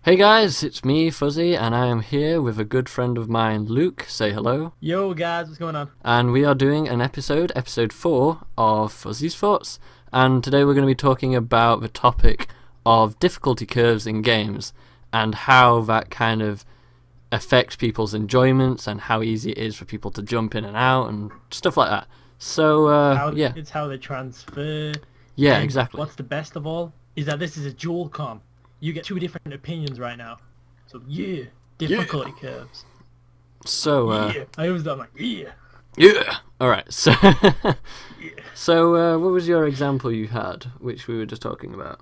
Hey guys, it's me, Fuzzzeeee, and I am here with a good friend of mine, Luke. Say hello. Yo guys, what's going on? And we are doing an episode 4 of Fuzzy's Thoughts. And today we're going to be talking about the topic of difficulty curves in games and how that kind of affects people's enjoyments and how easy it is for people to jump in and out and stuff like that. So, yeah. It's how they transfer. Yeah, And exactly. what's the best of all is that this is a dual com. You get two different opinions right now. So yeah, difficulty curves. So, Yeah, I always do. I'm like yeah. yeah. Alright, so, Yeah. so what was your example you had, which we were just talking about?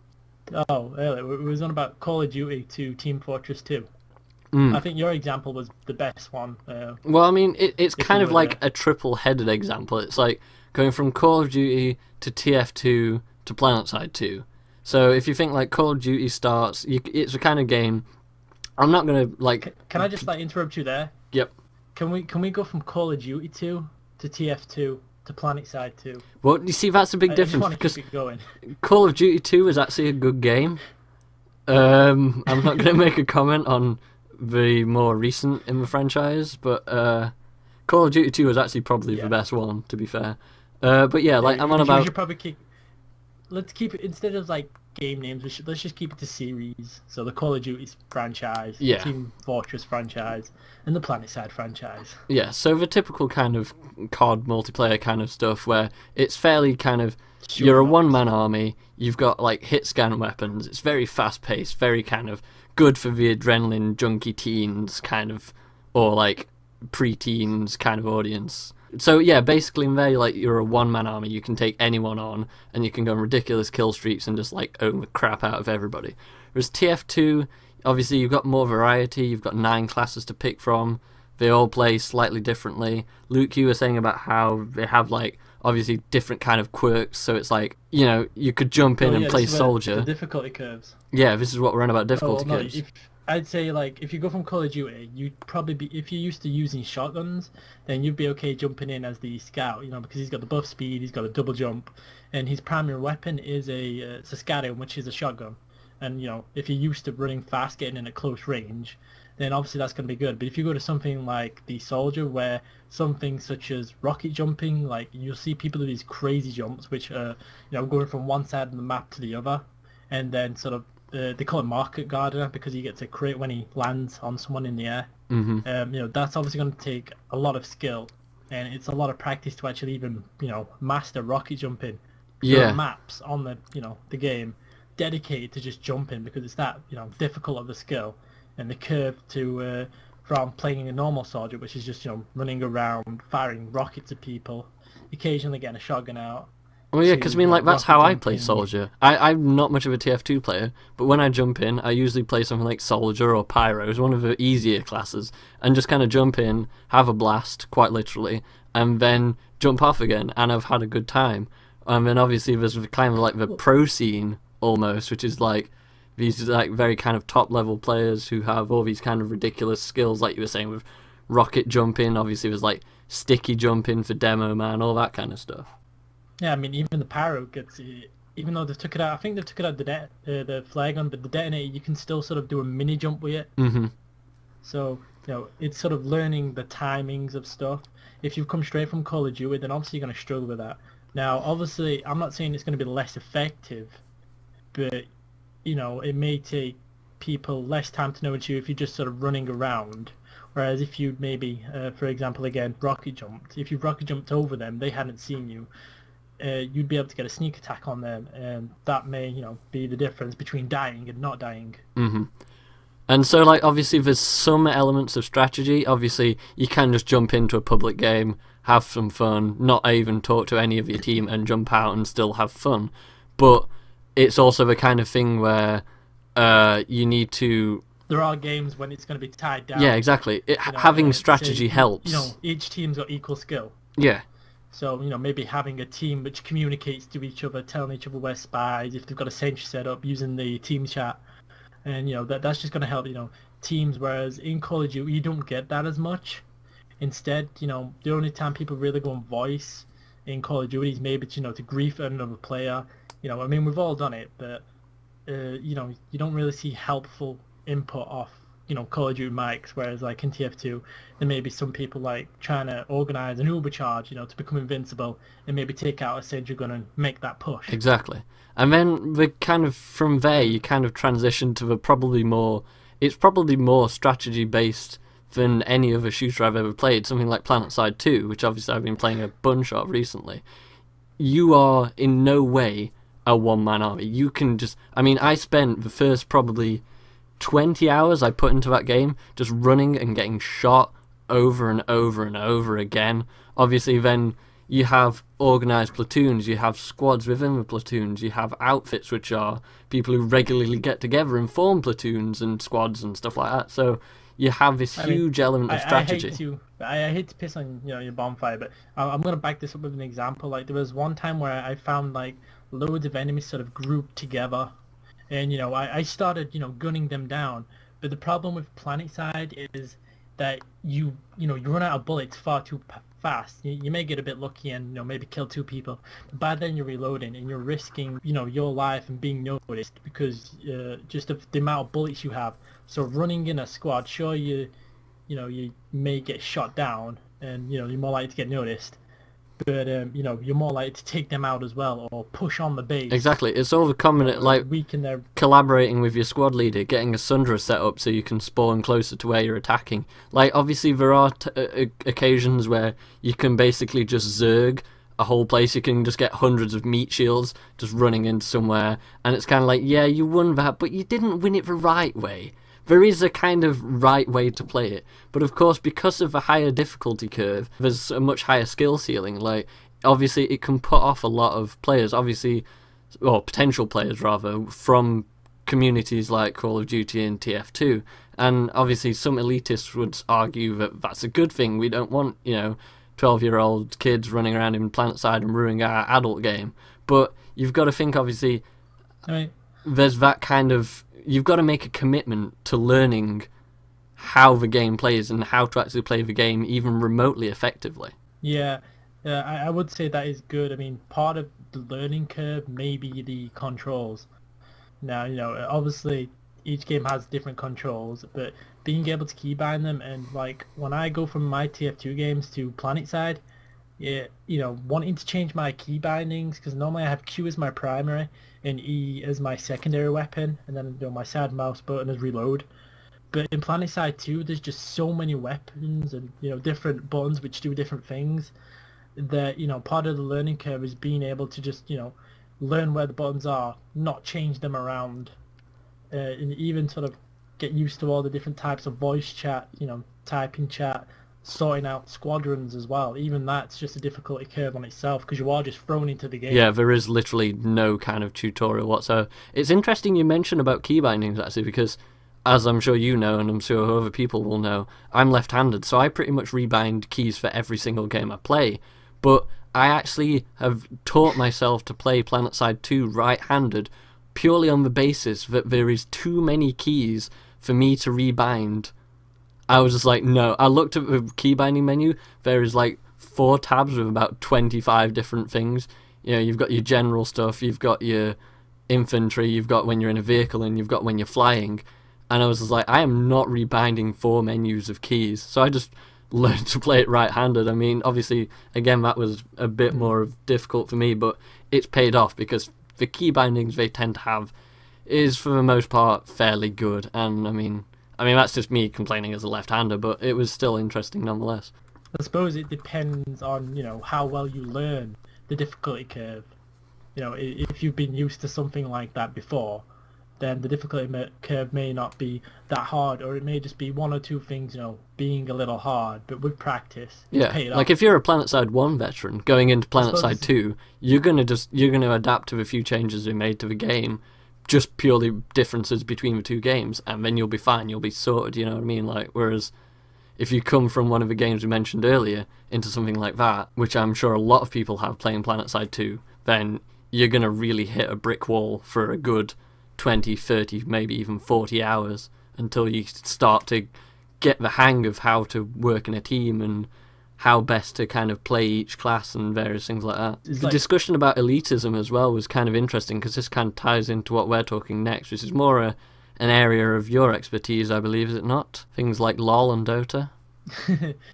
Oh, earlier it was on about Call of Duty to Team Fortress 2. Mm. I think your example was the best one. Well, I mean, it's If kind you of were like there. a triple-headed example. It's like going from Call of Duty to TF2 to PlanetSide 2. So if you think like Call of Duty starts, it's a kind of game. I'm not gonna like. Can I just interrupt you there? Yep. Can we go from Call of Duty 2 to TF2 to PlanetSide 2? Well, you see, that's a big I just difference want to because keep it going. Call of Duty 2 is actually a good game. I'm not gonna make a comment on the more recent in the franchise, but Call of Duty 2 is actually probably the best one, to be fair. But yeah, like I'm on We about. should probably keep. Let's keep it instead of like game names. Let's just keep it to series. So the Call of Duty franchise, Yeah. the Team Fortress franchise, and the PlanetSide franchise. Yeah, so the typical kind of COD multiplayer kind of stuff where it's fairly kind of you're a one-man army, you've got like hit scan weapons, it's very fast-paced, very kind of good for the adrenaline junkie teens kind of, or like pre-teens kind of audience. So yeah, basically in there you're a one-man army, you can take anyone on and you can go on ridiculous kill streaks and just like own the crap out of everybody. Whereas TF2, obviously you've got more variety, you've got 9 classes to pick from, they all play slightly differently. Luke, you were saying about how they have like obviously different kind of quirks, so it's like, you know, you could jump in and play this is where soldier. The difficulty curves. Yeah, this is what we're on about difficulty No, curves. I'd say like if you go from Call of Duty, you'd probably be if you're used to using shotguns, then you'd be okay jumping in as the scout, because he's got the buff speed, he's got a double jump, and his primary weapon is it's a scatter, which is a shotgun. And if you're used to running fast, getting in at close range, then obviously that's going to be good. But if you go to something like the soldier, where something such as rocket jumping, like you'll see people do these crazy jumps, which are going from one side of the map to the other, and then sort of they call it market gardener because he gets a crit when he lands on someone in the air. Mm-hmm. That's obviously going to take a lot of skill, and it's a lot of practice to actually even master rocket jumping. There Yeah. are maps on the game dedicated to just jumping because it's that difficult of a skill, and the curve to from playing a normal soldier, which is just running around firing rockets at people, occasionally getting a shotgun out. Well, yeah, because I mean, like, that's rocket how I play jumping. Soldier. I'm not much of a TF2 player, but when I jump in, I usually play something like Soldier or Pyro, as one of the easier classes, and just kind of jump in, have a blast, quite literally, and then jump off again, and I've had a good time. And then obviously there's kind of like the pro scene, almost, which is like these like very kind of top-level players who have all these kind of ridiculous skills, like you were saying, with rocket jumping, obviously there's like sticky jumping for Demo Man, all that kind of stuff. Yeah, I mean, even the Pyro gets, even though they took it out, I think they took it out the flare gun, but the detonator, you can still sort of do a mini jump with it. Mm-hmm. So, it's sort of learning the timings of stuff. If you've come straight from Call of Duty, then obviously you're going to struggle with that. Now, obviously, I'm not saying it's going to be less effective, but, it may take people less time to know you if you're just sort of running around. Whereas if you maybe, for example, again, rocket jumped, if you rocket jumped over them, they hadn't seen you, you'd be able to get a sneak attack on them, and that may, be the difference between dying and not dying. Mm-hmm. And so, like, obviously there's some elements of strategy. Obviously, you can just jump into a public game, have some fun, not even talk to any of your team, and jump out and still have fun. But it's also the kind of thing where you need to... There are games when it's going to be tied down. Yeah, exactly. Having strategy helps. Each team's got equal skill. Yeah. So, maybe having a team which communicates to each other, telling each other where spies, if they've got a sentry set up, using the team chat. And, that's just going to help, teams, whereas in Call of Duty, you don't get that as much. Instead, the only time people really go on voice in Call of Duty is maybe, to grief another player. I mean, we've all done it, but, you don't really see helpful input off, Call of Duty mics, whereas like in TF2, there may be some people like trying to organize an Uber charge, to become invincible and maybe take out a Sentry gun and make that push. Exactly. And then from there you kind of transition to it's probably more strategy based than any other shooter I've ever played, something like PlanetSide 2, which obviously I've been playing a bunch of recently. You are in no way a one-man army. You can just... I mean, I spent the first probably 20 hours I put into that game just running and getting shot over and over and over again. Obviously, then you have organised platoons, you have squads within the platoons, you have outfits, which are people who regularly get together and form platoons and squads and stuff like that. So you have this huge element of strategy. I hate to piss on your bonfire, but I'm going to back this up with an example. Like, there was one time where I found like loads of enemies sort of grouped together, and I started gunning them down. But the problem with PlanetSide is that you run out of bullets far too fast. You may get a bit lucky and maybe kill 2 people, but by then you're reloading and you're risking your life and being noticed because just of the amount of bullets you have. So running in a squad, sure, you may get shot down and you're more likely to get noticed, but you're more likely to take them out as well or push on the base. Exactly, it's overcoming it, like weaken their... collaborating with your squad leader, getting a Sundra set up so you can spawn closer to where you're attacking. Like, obviously there are occasions where you can basically just zerg a whole place. You can just get hundreds of meat shields just running into somewhere, and it's kind of like, yeah, you won that, but you didn't win it the right way. There is a kind of right way to play it, but of course, because of the higher difficulty curve, there's a much higher skill ceiling. Like, obviously, it can put off a lot of players, or potential players rather, from communities like Call of Duty and TF2. And obviously, some elitists would argue that that's a good thing. We don't want, 12-year-old kids running around in PlanetSide and ruining our adult game. But you've got to think, obviously, there's that kind of... You've got to make a commitment to learning how the game plays and how to actually play the game even remotely effectively. Yeah, I would say that is good. I mean, part of the learning curve may be the controls. Now, obviously each game has different controls, but being able to keybind them, and like when I go from my TF2 games to PlanetSide, wanting to change my key bindings, because normally I have Q as my primary and E as my secondary weapon, and then my side mouse button is reload. But in PlanetSide 2, there's just so many weapons and different buttons which do different things that part of the learning curve is being able to just learn where the buttons are, not change them around, and even sort of get used to all the different types of voice chat, typing chat, sorting out squadrons as well. Even that's just a difficulty curve on itself because you are just thrown into the game. Yeah, there is literally no kind of tutorial whatsoever. It's interesting you mention about key bindings, actually, because as I'm sure you know, and I'm sure other people will know, I'm left-handed, so I pretty much rebind keys for every single game I play. But I actually have taught myself to play PlanetSide 2 right-handed purely on the basis that there is too many keys for me to rebind. I was just like, no. I looked at the key binding menu. There is like 4 tabs with about 25 different things. You've got your general stuff, you've got your infantry, you've got when you're in a vehicle, and you've got when you're flying. And I was just like, I am not rebinding 4 menus of keys. So I just learned to play it right-handed. I mean, obviously, again, that was a bit more difficult for me, but it's paid off because the key bindings they tend to have is, for the most part, fairly good. And I mean, that's just me complaining as a left-hander, but it was still interesting nonetheless. I suppose it depends on, how well you learn the difficulty curve. If you've been used to something like that before, then the difficulty curve may not be that hard, or it may just be 1 or 2 things, being a little hard, but with practice, it's paid off. Like if you're a PlanetSide 1 veteran going into PlanetSide 2, you're gonna adapt to the few changes they made to the game, just purely differences between the 2 games, and then you'll be fine, you'll be sorted, you know what I mean? Like, whereas if you come from one of the games we mentioned earlier into something like that, which I'm sure a lot of people have playing PlanetSide 2, then you're gonna really hit a brick wall for a good 20, 30, maybe even 40 hours until you start to get the hang of how to work in a team and how best to kind of play each class and various things like that. The discussion about elitism as well was kind of interesting because this kind of ties into what we're talking next, which is more an area of your expertise, I believe, is it not? Things like LoL and Dota.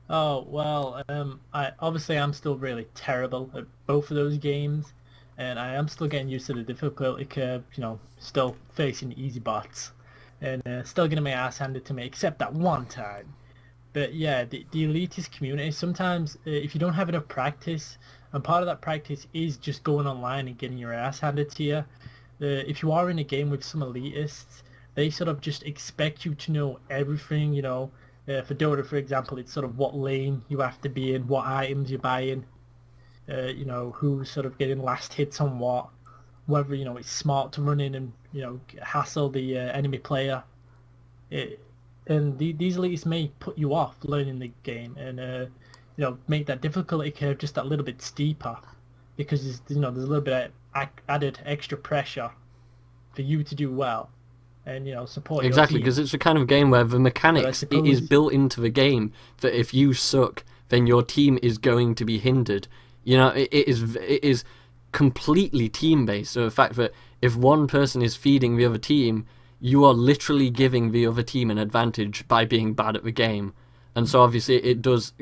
Oh well, I'm still really terrible at both of those games, and I am still getting used to the difficulty curve. Still facing easy bots, and still getting my ass handed to me, except that one time. But yeah, the elitist community, sometimes if you don't have enough practice, and part of that practice is just going online and getting your ass handed to you. If you are in a game with some elitists, they sort of just expect you to know everything. For Dota, for example, it's sort of what lane you have to be in, what items you're buying, who's sort of getting last hits on what, whether, it's smart to run in and, hassle the enemy player. And these elitists may put you off learning the game and, make that difficulty curve just that little bit steeper because, there's a little bit of added extra pressure for you to do well. And support exactly, your team. because it's a kind of game where the mechanics it is built into the game that if you suck, then your team is going to be hindered. It is completely team based. So the fact that if one person is feeding the other team, you are literally giving the other team an advantage by being bad at the game. And so obviously it does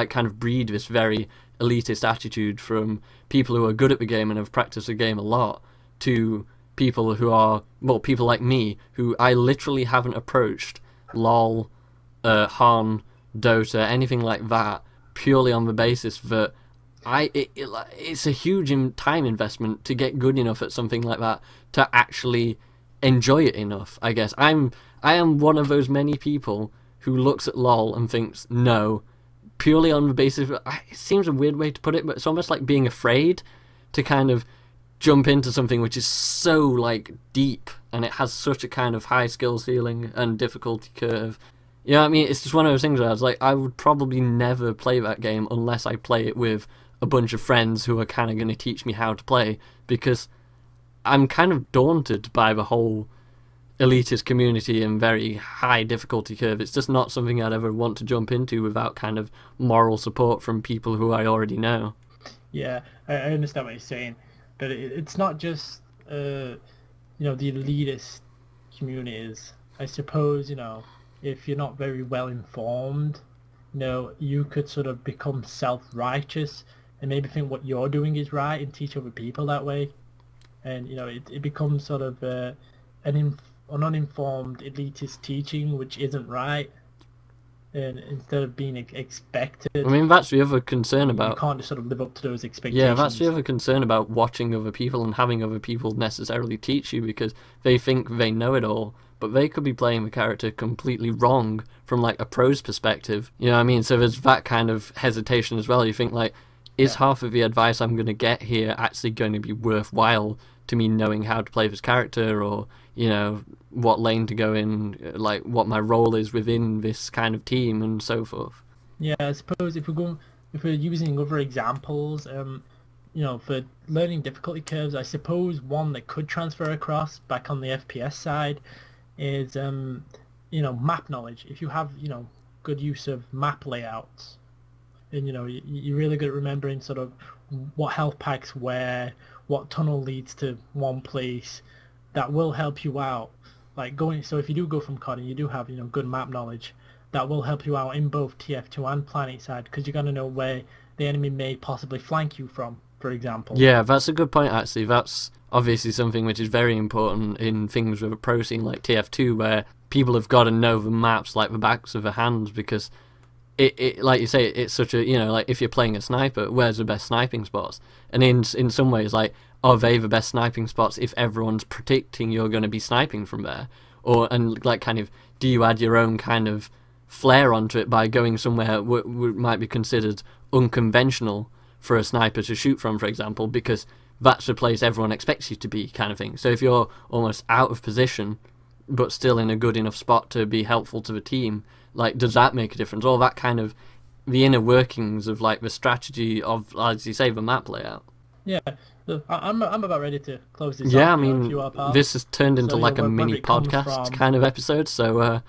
kind of breed this very elitist attitude from people who are good at the game and have practiced the game a lot to people who are, people like me, who I literally haven't approached LoL, Han, Dota, anything like that, purely on the basis that it's a huge time investment to get good enough at something like that to actually enjoy it enough, I guess. I am one of those many people who looks at LoL and thinks, no, purely on the basis of, it seems a weird way to put it, but it's almost like being afraid to kind of jump into something which is so deep and it has such a kind of high skill ceiling and difficulty curve. It's just one of those things where I was like, I would probably never play that game unless I play it with a bunch of friends who are kind of going to teach me how to play, because I'm kind of daunted by the whole elitist community and very high difficulty curve. It's just not something I'd ever want to jump into without kind of moral support from people who I already know. Yeah, I understand what you're saying. But it's not just, the elitist communities. I suppose, if you're not very well informed, you could sort of become self-righteous and maybe think what you're doing is right and teach other people that way. And, it becomes sort of an uninformed elitist teaching, which isn't right. And instead of being expected, that's the other concern about. You can't just sort of live up to those expectations. Yeah, that's the other concern about watching other people and having other people necessarily teach you, because they think they know it all, but they could be playing the character completely wrong from a pro's perspective. You know what I mean? So there's that kind of hesitation as well. You think is half of the advice I'm going to get here actually going to be worthwhile to me knowing how to play this character, or what lane to go in, what my role is within this kind of team and so forth. Yeah, I suppose if we're using other examples, for learning difficulty curves, I suppose one that could transfer across back on the FPS side is map knowledge. If you have good use of map layouts, and you're really good at remembering sort of what health packs where, what tunnel leads to one place, that will help you out. So if you do go from COD and you do have good map knowledge, that will help you out in both TF2 and Planet side, because you're going to know where the enemy may possibly flank you from, for example. Yeah, that's a good point actually. That's obviously something which is very important in things with a pro scene like TF2, where people have got to know the maps like the backs of their hands, because it like you say, it's such a, if you're playing a sniper, where's the best sniping spots? And in some ways, are they the best sniping spots if everyone's predicting you're going to be sniping from there? Do you add your own kind of flair onto it by going somewhere what might be considered unconventional for a sniper to shoot from, for example, because that's the place everyone expects you to be, kind of thing. So if you're almost out of position but still in a good enough spot to be helpful to the team, does that make a difference? All that kind of the inner workings of the strategy of, as you say, the map layout. Yeah, I'm about ready to close this. Yeah, up, I mean, this has turned into a mini podcast kind of episode. So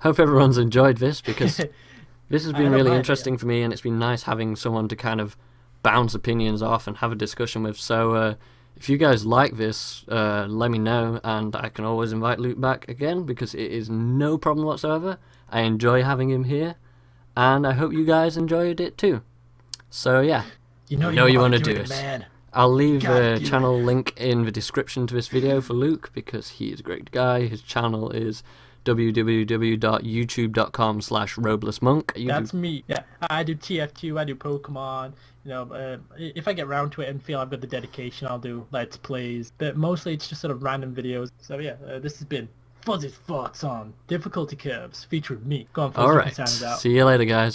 hope everyone's enjoyed this, because this has been really interesting for me, and it's been nice having someone to kind of bounce opinions off and have a discussion with. So if you guys like this, let me know, and I can always invite Luke back again, because it is no problem whatsoever. I enjoy having him here, and I hope you guys enjoyed it too. So yeah, you know you want to do it, it. Man. I'll leave a channel link in the description to this video for Luke, because he is a great guy. His channel is www.youtube.com/RobelessMonk. That's me. Yeah, I do TF2, I do Pokemon. You know, if I get round to it and feel I've got the dedication, I'll do Let's Plays. But mostly it's just sort of random videos. So yeah, this has been Fuzzy's Thoughts on Difficulty Curves, featuring me. Go on, Fuzz, Alright, sounds out. see you later, guys.